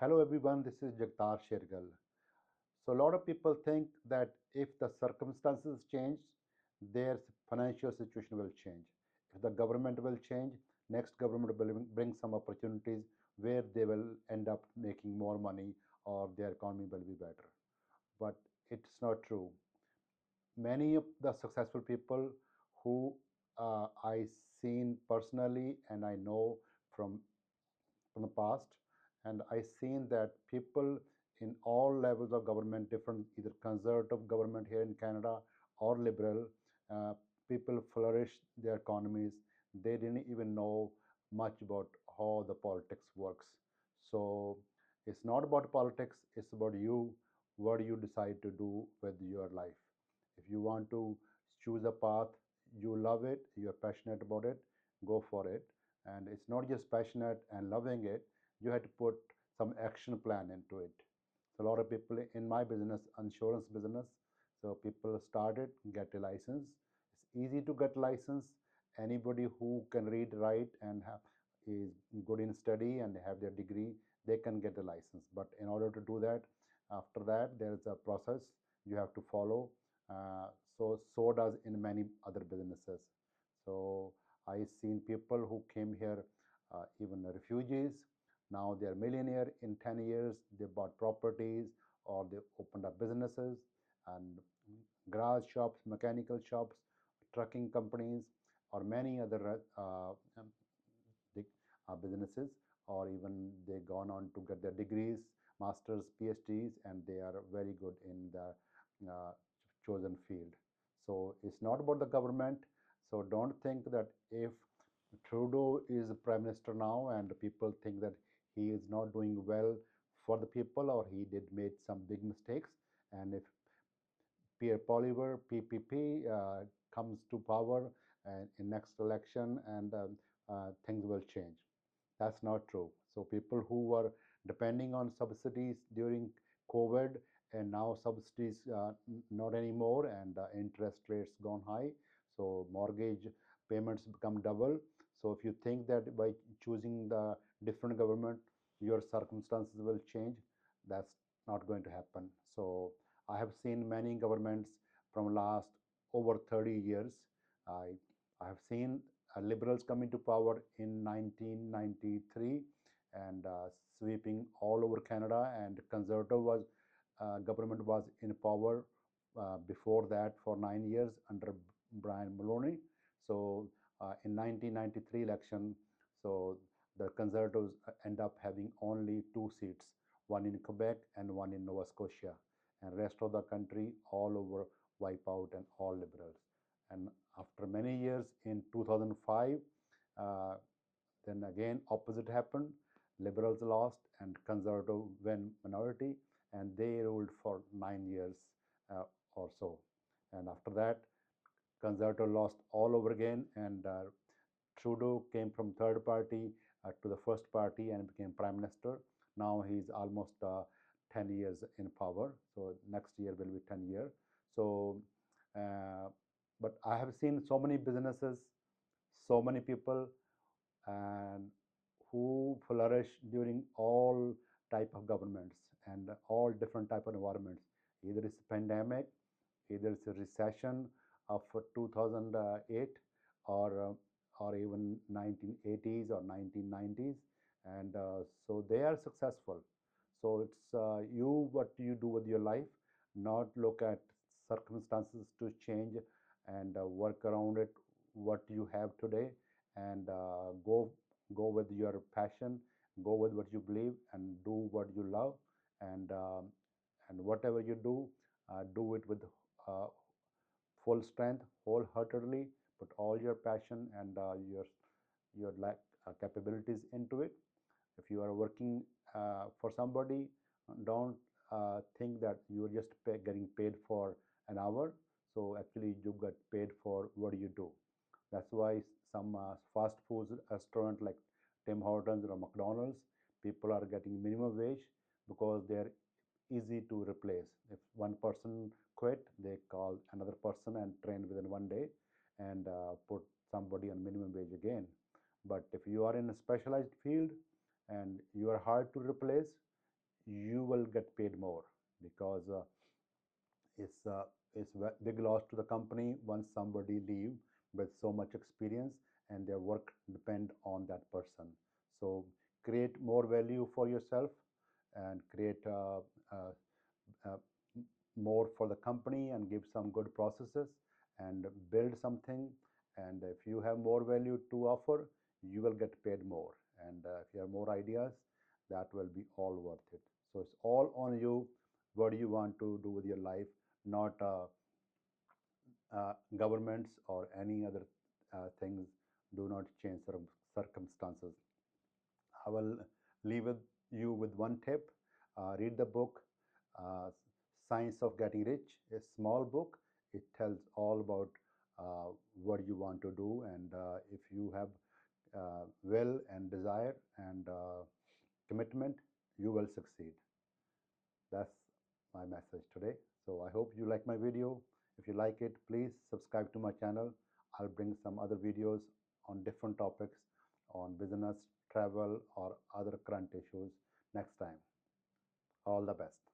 Hello everyone, this is Jagtar Shergill. So a lot of people think that if the circumstances change, their financial situation will change. If the government will change, next government will bring some opportunities where they will end up making more money or their economy will be better. But it's not true. Many of the successful people who I seen personally and I know from from the past, and I seen that people in all levels of government, different either conservative government here in Canada or liberal, uh, people flourished their economies. They didn't even know much about how the politics works. So it's not about politics; it's about you. What do you decide to do with your life? If you want to choose a path, you love it, you're passionate about it, go for it. And it's not just passionate and loving it, you have to put some action plan into it. So a lot of people in my business, insurance business, so people started, get a license. It's easy to get license. Anybody who can read, write, and is good in study and have their degree, they can get a license. But in order to do that, after that, there is a process you have to follow. So does in many other businesses. So I seen people who came here, even refugees. Now they are millionaire in 10 years. They bought properties or they opened up businesses and garage shops, mechanical shops, trucking companies, or many other big businesses, or even they gone on to get their degrees, masters, PhDs, and they are very good in the uh, chosen field. So it's not about the government. So don't think that if Trudeau is prime minister now and people think that he is not doing well for the people or he did made some big mistakes, and if Pierre Poliver, PPP, comes to power in next election and things will change. That's not true. So people who were depending on subsidies during COVID and now subsidies not anymore and interest rates gone high. So mortgage payments become double. So if you think that by choosing the different government, your circumstances will change, that's not going to happen. So I have seen many governments from last over 30 years. I, I have seen liberals come into power in 1993 and sweeping all over Canada, and conservative was government was in power before that for 9 years under Brian Mulroney. So in 1993 election, so the conservatives end up having only two seats, one in Quebec and one in Nova Scotia, and rest of the country all over wipe out and all liberals. And after many years in 2005, uh, then again opposite happened. Liberals lost and conservative went minority, and they ruled for 9 years or so. And after that, conservative lost all over again, and Trudeau came from third party to the first party and became prime minister. Now he's almost 10 years in power. So next year will be 10 years. So, uh, but I have seen so many businesses, so many people, and who flourish during all type of governments and all different type of environments. Either it's a pandemic, either it's a recession of 2008, or or even 1980s or 1990s, and so they are successful. So it's you what you do with your life, not look at circumstances to change and work around it what you have today, and go with your passion, go with what you believe, and do what you love, and whatever you do it with uh, full strength, wholeheartedly. Put all your passion and your like capabilities into it. If you are working for somebody, don't think that you're just getting paid for an hour. So actually, you get paid for what you do. That's why some fast food restaurant like Tim Hortons or McDonald's, people are getting minimum wage because they're easy to replace. If one person quit, they call another person and train within one day and put somebody on minimum wage again. But if you are in a specialized field and you are hard to replace, you will get paid more, because it's a big loss to the company once somebody leave with so much experience and their work depend on that person. So create more value for yourself and create uh, uh, more for the company and give some good processes and build something. And if you have more value to offer, you will get paid more. And if you have more ideas, that will be all worth it. So it's all on you. What do you want to do with your life? Not governments or any other things do not change circumstances. I will leave with you with one tip. Read the book, uh, Science of Getting Rich, a small book. It tells all about what you want to do, and if you have will and desire and commitment, you will succeed. That's my message today. So I hope you like my video. If you like it, please subscribe to my channel. I'll bring some other videos on different topics on business, travel, or other current issues next time. All the best.